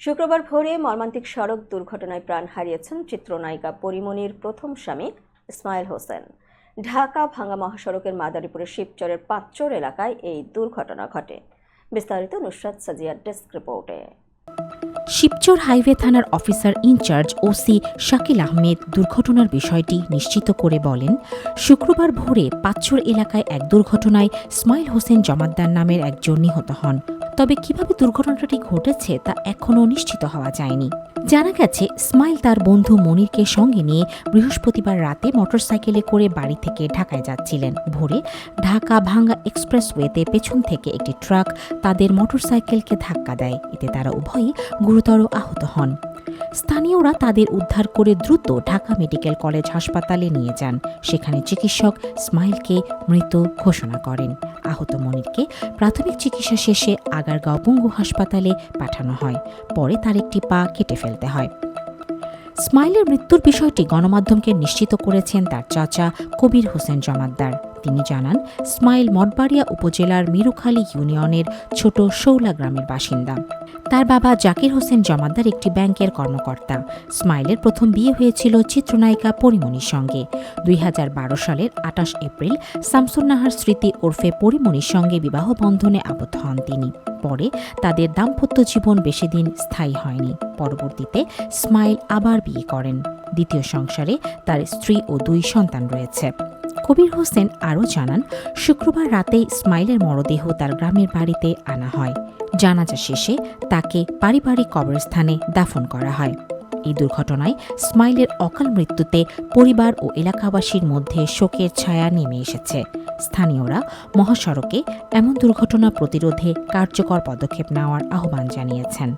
শুক্রবার ভোরে মর্মান্তিক সড়ক দুর্ঘটনায় প্রাণ হারিয়েছেন চিত্রনায়িকা পরীমনির প্রথম স্বামী ইসমাইল হোসেন। ঢাকা ভাঙ্গা মহাসড়কের মাদারীপুরের শিবচরের পাঁচচর এলাকায় এই দুর্ঘটনা ঘটে। বিস্তারিত নুসরাত সাজিয়ার ডেস্ক রিপোর্টে। শিবচর হাইওয়ে থানার officer incharge OC Shakil Ahmed দুর্ঘটনার বিষয়টি নিশ্চিত করে বলেন, শুক্রবার ভোরে পাঁচচর এলাকায় এক দুর্ঘটনায় ইসমাইল হোসেন জমাদ্দার নামের একজন নিহত হন। তবে কিভাবে দুর্ঘটনাটি ঘটেছে তা এখনও নিশ্চিত হওয়া যায়নি। জানা গেছে, ইসমাইল তার বন্ধু মনিরকে সঙ্গে নিয়ে বৃহস্পতিবার রাতে মোটরসাইকেলে করে বাড়ি থেকে ঢাকায় যাচ্ছিলেন। ভোরে ঢাকা ভাঙ্গা এক্সপ্রেসওয়েতে পেছন থেকে একটি ট্রাক তাদের মোটরসাইকেলকে ধাক্কা দেয়। এতে তারা উভয়ই গুরুতর আহত হন। স্থানীয়রা তাদের উদ্ধার করে দ্রুত ঢাকা মেডিকেল কলেজ হাসপাতালে নিয়ে যান। সেখানে চিকিৎসক ইসমাইলকে মৃত ঘোষণা করেন। আহত মনিরকে প্রাথমিক চিকিৎসা শেষে আগারগাঁও পঙ্গু হাসপাতালে পাঠানো হয়। পরে তার একটি পা কেটে ফেলতে হয়। ইসমাইলের মৃত্যুর বিষয়টি গণমাধ্যমকে নিশ্চিত করেছেন তার চাচা কবির হোসেন জমাদ্দার। তিনি জানান, ইসমাইল মঠবাড়িয়া উপজেলার মিরুখালী ইউনিয়নের ছোট শৌলা গ্রামের বাসিন্দা। তার বাবা জাকির হোসেন জমাদ্দার একটি ব্যাংকের কর্মকর্তা। ইসমাইলের প্রথম বিয়ে হয়েছিল চিত্রনায়িকা পরীমনির সঙ্গে। 2012 সালের 28 এপ্রিল শামসুন্নাহার স্মৃতি ওরফে পরীমনির সঙ্গে বিবাহ বন্ধনে আবদ্ধ হন তিনি। পরে তাদের দাম্পত্য জীবন বেশি দিন স্থায়ী হয়নি। পরবর্তীতে ইসমাইল আবার বিয়ে করেন। দ্বিতীয় সংসারে তার স্ত্রী ও 2 সন্তান রয়েছে। কবির হোসেন আরও জানান, শুক্রবার রাতে ইসমাইলের মরদেহ তার গ্রামের বাড়িতে আনা হয়। জানাজা শেষে তাকে পারিবারিক কবরস্থানে দাফন করা হয়। এই দুর্ঘটনায় ইসমাইলের অকাল মৃত্যুতে পরিবার ও এলাকাবাসীর মধ্যে শোকের ছায়া নেমে এসেছে। স্থানীয়রা মহাসড়কে এমন দুর্ঘটনা প্রতিরোধে কার্যকর পদক্ষেপ নেওয়ার আহ্বান জানিয়েছেন।